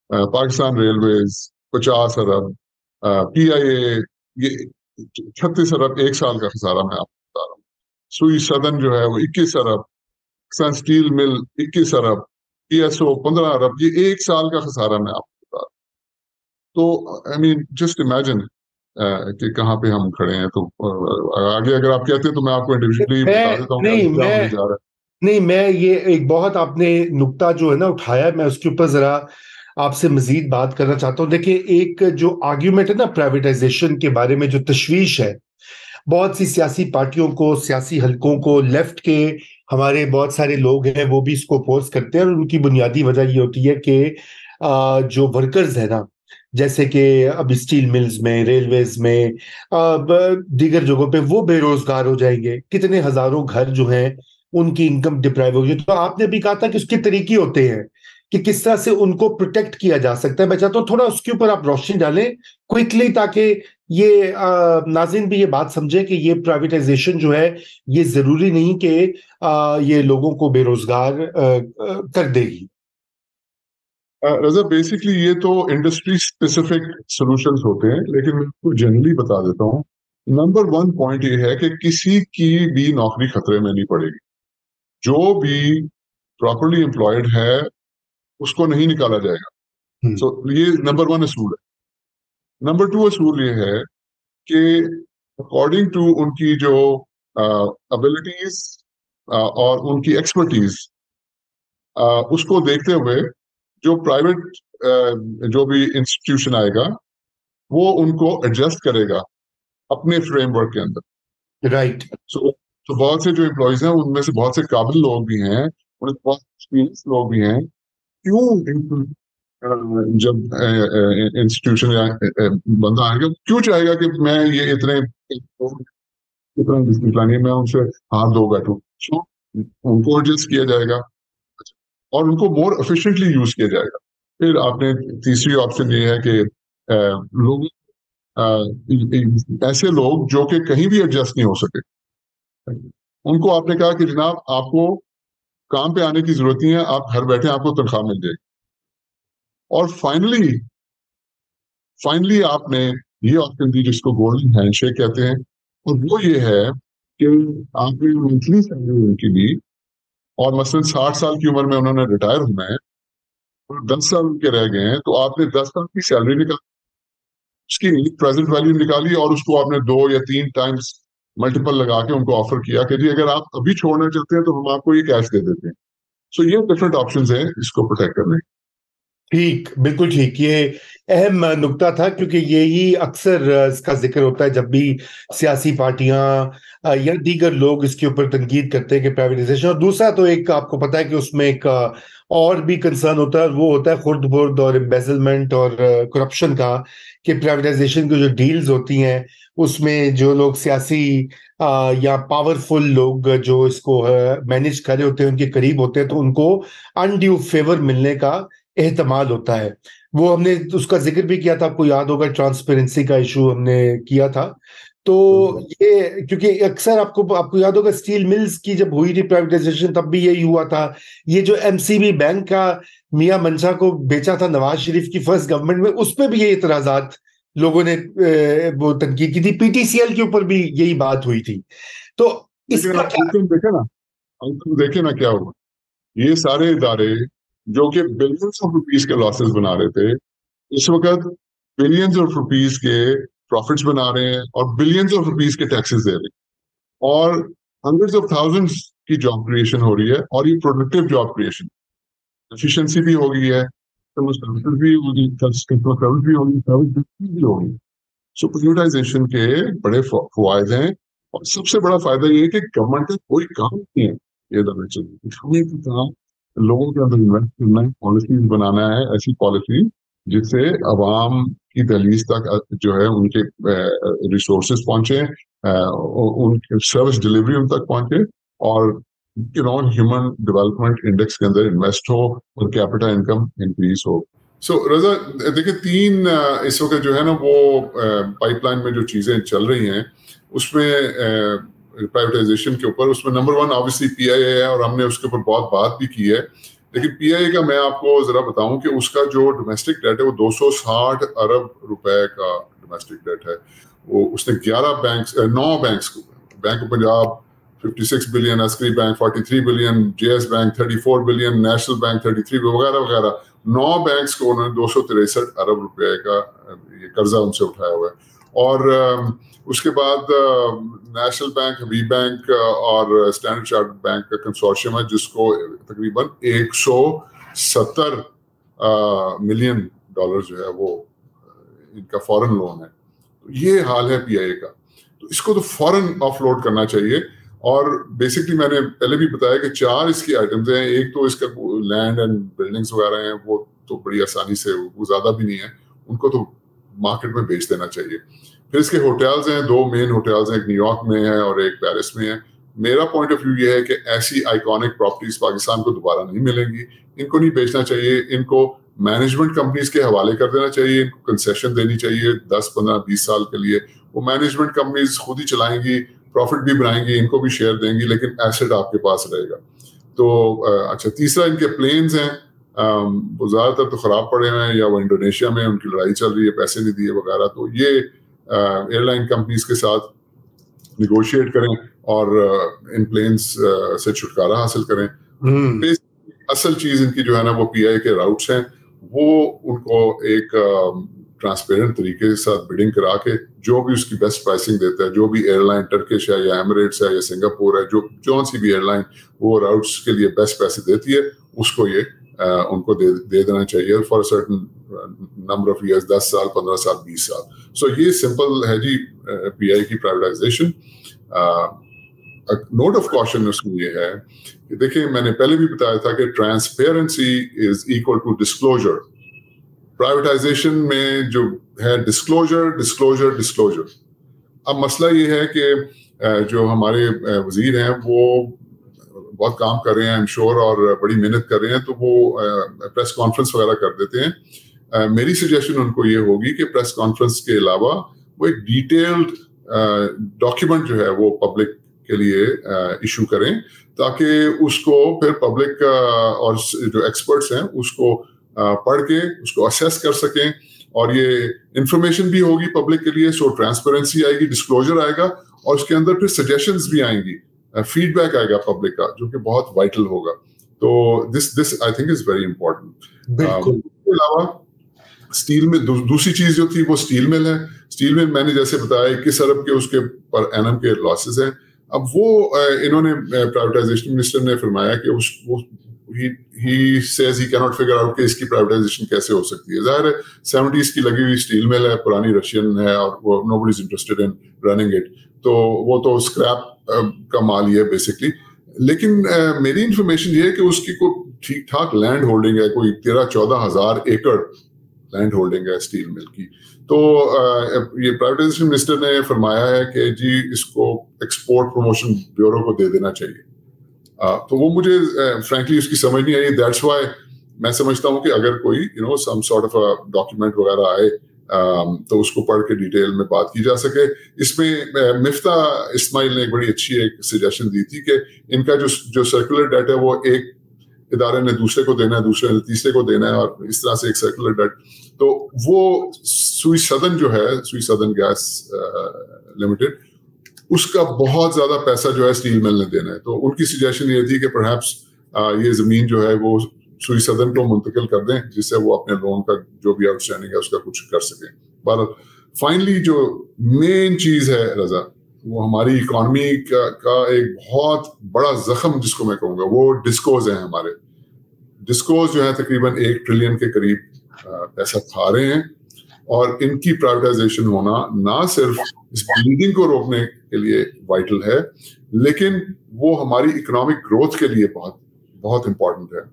Pakistan railways 50 ارب، PIA یہ 36 ارب 1 سال کا خسارہ میں آپ کو بتا رہا ہوں. سوئی سدن جو ہے وہ 21 ارب، پاکستان اسٹیل مل 21 ارب، PSO 15 ارب، یہ 1 سال کا خسارہ میں آپ کو بتا رہا ہوں. تو آئی مین جسٹ امیجن کہ کہاں پہ ہم کھڑے ہیں. تو آگے اگر آپ کہتے ہیں تو میں آپ کو انڈیویجلی بتا دیتا ہوں کہ آگے کیا ہونے جا رہا ہے. نہیں، میں یہ ایک بہت آپ نے نکتہ جو ہے نا اٹھایا، میں اس کے اوپر ذرا آپ سے مزید بات کرنا چاہتا ہوں. دیکھیں، ایک جو آرگیومنٹ ہے نا پرائیویٹائزیشن کے بارے میں، جو تشویش ہے بہت سی سیاسی پارٹیوں کو، سیاسی حلقوں کو، لیفٹ کے ہمارے بہت سارے لوگ ہیں وہ بھی اس کو اپوز کرتے ہیں، اور ان کی بنیادی وجہ یہ ہوتی ہے کہ جو ورکرز ہیں نا، جیسے کہ اب اسٹیل ملز میں، ریلویز میں، دیگر جگہوں پہ وہ بے روزگار ہو جائیں گے. کتنے ہزاروں گھر جو ہیں ان کی انکم ڈپرائیو ہوگی. تو آپ نے بھی کہا تھا کہ اس کے طریقے ہوتے ہیں کہ کس طرح سے ان کو پروٹیکٹ کیا جا سکتا ہے. میں چاہتا ہوں تھوڑا اس کے اوپر آپ روشنی ڈالیں کوئکلی، تاکہ یہ ناظرین بھی یہ بات سمجھے کہ یہ پرائیویٹائزیشن جو ہے یہ ضروری نہیں کہ یہ لوگوں کو بے روزگار کر دے گی. رضا بیسکلی یہ تو انڈسٹری اسپیسیفک سولوشنز ہوتے ہیں، لیکن میں کو جنرلی بتا دیتا ہوں. نمبر 1 پوائنٹ یہ ہے کہ کسی کی بھی نوکری خطرے میں نہیں پڑے گی. جو بھی پراپرلی امپلائڈ ہے اس کو نہیں نکالا جائے گا. سو یہ نمبر 1 اصول ہے. نمبر 2 اصول یہ ہے کہ اکارڈنگ ٹو ان کی جو ابیلٹیز اور ان کی ایکسپرٹیز، اس کو دیکھتے ہوئے جو پرائیویٹ جو بھی انسٹیٹیوشن آئے گا وہ ان کو ایڈجسٹ کرے گا اپنے فریم ورک کے اندر. رائٹ. تو بہت سے جو امپلائیز ہیں ان میں سے بہت سے قابل لوگ بھی ہیں، ان میں بہت ایکسپیرینس لوگ بھی ہیں. کیوں جب انسٹیٹیوشن بندہ آئے گا کیوں چاہے گا کہ میں یہ اتنا ڈسپلن میں ان سے ہاتھ دھو بیٹھوں؟ سو ان کو ایڈجسٹ کیا جائے گا اور ان کو مور ایفیشینٹلی یوز کیا جائے گا. پھر آپ نے تیسری آپشن یہ ہے کہ لوگ ایسے لوگ جو کہ کہیں بھی ایڈجسٹ نہیں ہو سکے، ان کو آپ نے کہا کہ جناب آپ کو کام پہ آنے کی ضرورت نہیں ہے، آپ گھر بیٹھے آپ کو تنخواہ مل جائے گی. اور فائنلی آپ نے یہ آپشن دی جس کو گولڈن ہینڈ شیک کہتے ہیں، اور وہ یہ ہے کہ آپ نے منتھلی سیلری ان کی دی، اور مثلاً 60 سال کی عمر میں انہوں نے ریٹائر ہونا ہے اور 10 سال کے رہ گئے ہیں، تو آپ نے 10 سال کی سیلری نکالی، اس کی پریزنٹ ویلیو نکالی، اور اس کو آپ نے 2 یا 3 ٹائمز ملٹیپل لگا کے ان کو آفر کیا کہ جی اگر آپ ابھی چھوڑنا چاہتے ہیں تو ہم آپ کو یہ کیش دے دیتے ہیں. سو یہ ڈفرینٹ آپشنز ہیں اس کو پروٹیکٹ کرنے. ٹھیک، بالکل ٹھیک. یہ اہم نکتہ تھا، کیونکہ یہی اکثر اس کا ذکر ہوتا ہے جب بھی سیاسی پارٹیاں یا دیگر لوگ اس کے اوپر تنقید کرتے ہیں کہ پرائیویٹائزیشن. اور دوسرا تو ایک آپ کو پتا ہے کہ اس میں ایک اور بھی کنسرن ہوتا ہے، وہ ہوتا ہے خرد برد اور امبیزلمنٹ اور کرپشن کا، کہ پرائیویٹائزیشن کی جو ڈیلز ہوتی ہیں اس میں جو لوگ سیاسی یا پاورفل لوگ جو اس کو مینیج کر رہے ہوتے ہیں ان کے قریب ہوتے ہیں، تو ان کو انڈیو فیور ملنے کا احتمال ہوتا ہے. وہ ہم نے اس کا ذکر بھی کیا تھا، آپ کو یاد ہوگا ٹرانسپیرنسی کا ایشو ہم نے کیا تھا. تو یہ کیونکہ اکثر آپ کو یاد ہوگا اسٹیل ملز کی جب ہوئی تھی پرائیویٹائزیشن تب بھی یہی ہوا تھا. یہ جو MCB بینک کا میاں منشا کو بیچا تھا نواز شریف کی فرسٹ گورنمنٹ میں، اس پہ بھی یہ اعتراضات لوگوں نے وہ تنقید کی تھی. PTCL کے اوپر بھی یہی بات ہوئی تھی. تو اس کا دیکھیں نا کیا ہوا. یہ سارے ادارے جو کہ بلینز آف روپیز کے لاسز بنا رہے تھے، اس وقت بلینز آف روپیز کے پروفٹس بنا رہے ہیں اور بلینز آف روپیز کے ٹیکسز دے رہے ہیں، اور ہنڈریڈز آف تھاؤزنڈز کی جاب کریشن ہو رہی ہے. اور یہ پروڈکٹیو جاب کریشن، ایفیشنسی بھی ہو گئی ہے، بھی ہوگی، بھی ہوگی. سو پرائیویٹائزیشن کے بڑے فوائد ہیں، اور سب سے بڑا فائدہ یہ ہے کہ گورنمنٹ کا کوئی کام نہیں ہے. یہ ادارے چلیے کام لوگوں کے اندر انویسٹ کرنا ہے، پالیسیز بنانا ہے، ایسی پالیسی جس سے عوام کی دہلیز تک جو ہے ان کے ریسورسز پہنچے، ان کے سروس ڈلیوری ان تک پہنچے، اور ہیومن ڈیولپمنٹ انڈیکس کے اندر انویسٹ ہو اور کیپٹل انکم انکریز ہو. سو رضا دیکھیں 3 اس وقت جو ہے نا وہ پائپ لائن میں جو چیزیں چل رہی ہیں اس میں پرائیویٹائزیشن کے اوپر، اس میں نمبر 1 obviously PIA ہے، اور ہم نے اس کے اوپر بہت بات بھی کی ہے. لیکن پی آئی اے کا میں آپ کو ذرا بتاؤں کہ اس کا جو ڈومیسٹک ڈیٹ ہے وہ 260 ارب روپے کا ڈومیسٹک ڈیٹ ہے. وہ اس نے 9 بینکس کو، بینک آف پنجاب 56 بلین، عسکری bank 43 billion, J S bank 34 billion, national bank 33 وغیرہ وغیرہ، 9 بینکس کو انہوں نے 263 ارب روپے کا یہ قرضہ ان سے اٹھایا ہوا ہے. اور اس کے بعد نیشنل بینک، حبیب بینک اور اسٹینڈرڈ چارٹرڈ بینک کا کنسورشیم ہے جس کو تقریباً 170 ملین ڈالر جو ہے وہ ان کا فورن لون ہے. یہ حال ہے پی آئی اے کا. تو اس کو تو فوراً آف لوڈ کرنا چاہیے. اور بیسکلی میں نے پہلے بھی بتایا کہ 4 اس کی آئٹمز ہیں. ایک تو اس کا لینڈ اینڈ بلڈنگس وغیرہ ہیں، وہ تو بڑی آسانی سے، وہ زیادہ بھی نہیں ہے، ان کو تو مارکیٹ میں بیچ دینا چاہیے. پھر اس کے ہوٹلز ہیں، 2 مین ہوٹلز ہیں، ایک نیو یارک میں ہے اور ایک پیرس میں ہے. میرا پوائنٹ آف ویو یہ ہے کہ ایسی آئیکونک پراپرٹیز پاکستان کو دوبارہ نہیں ملیں گی. ان کو نہیں بیچنا چاہیے، ان کو مینجمنٹ کمپنیز کے حوالے کر دینا چاہیے، ان کو کنسیشن دینی چاہیے 10 15 20 سال کے لیے. وہ مینجمنٹ کمپنیز خود ہی چلائیں گی، پروفٹ بھی بنائیں گی، ان کو بھی شیئر دیں گی، لیکن ایسٹ آپ کے پاس رہے گا. تو اچھا، تیسرا ان کے پلینز ہیں، وہ زیادہ تر تو خراب پڑے ہوئے ہیں، یا وہ انڈونیشیا میں ان کی لڑائی چل رہی ہے، پیسے نہیں دیے وغیرہ. تو یہ ایئر لائن کمپنیز کے ساتھ نیگوشیٹ کریں اور ان پلینز سے چھٹکارا حاصل کریں. اصل چیز ان کی جو ہے نا وہ پی آئی کے راؤٹس ہیں، وہ ان کو ایک ٹرانسپیرنٹ طریقے کے ساتھ بڈنگ کرا کے جو بھی اس کی بیسٹ پرائسنگ دیتا ہے، جو بھی ایئر لائن ٹرکش ہے یا ایمریٹس ہے یا سنگاپور ہے، جو سی بھی ایئر لائن وہ راؤٹس کے لیے بیسٹ پیسے دیتی ہے، اس کو یہ ان کو دے دینا چاہیے for certain number of years, 10 سال 15 سال 20 سال. سو یہ سمپل ہے جی پی آئی کی پرائیویٹائزیشن. نوٹ آف کاشن اس میں یہ ہے کہ دیکھیں، میں نے پہلے بھی بتایا تھا کہ transparency is equal to disclosure. Privatization میں جو ہے ڈسکلوجر. اب مسئلہ یہ ہے کہ جو ہمارے وزیر ہیں وہ بہت کام کر رہے ہیں ایم شور، اور بڑی محنت کر رہے ہیں، تو وہ پریس کانفرنس وغیرہ کر دیتے ہیں. میری سجیشن ان کو یہ ہوگی کہ پریس کانفرنس کے علاوہ وہ ایک ڈیٹیلڈ ڈاکیومنٹ جو ہے وہ پبلک کے لیے ایشو کریں، تاکہ اس کو پھر پبلک اور جو ایکسپرٹس ہیں اس کو پڑھ کے اس کو اسیس کر سکیں، اور یہ انفارمیشن بھی ہوگی پبلک کے لیے. سو ٹرانسپیرنسی آئے گی، ڈسکلوجر آئے گا، اور اس کے اندر پھر سجیشنز بھی آئیں گی، فیڈ بیک آئے گا پبلک کا، جو کہ بہت وائٹل ہوگا. تو this I think is very important. بالکل. اس کے علاوہ اسٹیل میں دوسری چیز جو تھی وہ اسٹیل مل ہے. اسٹیل مل میں نے جیسے بتایا 21 ارب کے اس کے پر اینم کے لاسز ہیں. اب وہ انہوں نے پرائیویٹائزیشن منسٹر نے فرمایا کہ he says he cannot figure out کہ اس کی پرائیویٹائزیشن کیسے ہو سکتی ہے. ظاہر ہے 70s کی لگی ہوئی اسٹیل مل ہے، پرانی رشین ہے، اور وہ nobody is interested in running it. تو وہ تو اسکریپ کا مال ہی ہے بیسکلی. لیکن میری انفارمیشن یہ ہے کہ اس کی کوئی ٹھیک ٹھاک لینڈ ہولڈنگ ہے، کوئی 13-14 ہزار ایکڑ لینڈ ہولڈنگ ہے اسٹیل مل کی. تو یہ پرائیویٹائزیشن منسٹر نے فرمایا ہے کہ جی اس کو ایکسپورٹ پروموشن بیورو کو دے دینا چاہیے. تو وہ مجھے فرینکلی اس کی سمجھ نہیں آئی. دیٹس وائی میں سمجھتا ہوں کہ اگر کوئی سم سارٹ آف ڈاکیومنٹ وغیرہ آئے تو اس کو پڑھ کے ڈیٹیل میں بات کی جا سکے. اس میں مفتاح اسماعیل نے ایک بڑی اچھی ایک سجیشن دی تھی کہ ان کا جو سرکولر ڈیٹ ہے وہ ایک ادارے نے دوسرے کو دینا ہے، دوسرے نے تیسرے کو دینا ہے، اور اس طرح سے ایک سرکولر ڈیٹ. تو وہ سوئی سدن جو ہے، سوئی سدن گیس لمیٹڈ، اس کا بہت زیادہ پیسہ جو ہے اسٹیل مل نے دینا ہے. تو ان کی سجیشن یہ تھی کہ پرہیپس یہ زمین جو ہے وہ سوئی سدن کو منتقل کر دیں، جس سے وہ اپنے لون کا جو بھی آؤٹ اسٹینڈنگ ہے اس کا کچھ کر سکیں. بہرحال فائنلی جو مین چیز ہے رضا، وہ ہماری اکانومی کا ایک بہت بڑا زخم جس کو میں کہوں گا، وہ ڈسکوز ہیں. ہمارے ڈسکوز جو ہے تقریباً 1 ٹریلین کے قریب پیسہ کھا رہے ہیں، اور ان کی پرائیویٹائزیشن ہونا نہ صرف اس بلیڈنگ کو روکنے کے لیے وائٹل ہے، لیکن وہ ہماری اکنامک گروتھ کے لیے بہت بہت امپورٹنٹ ہے.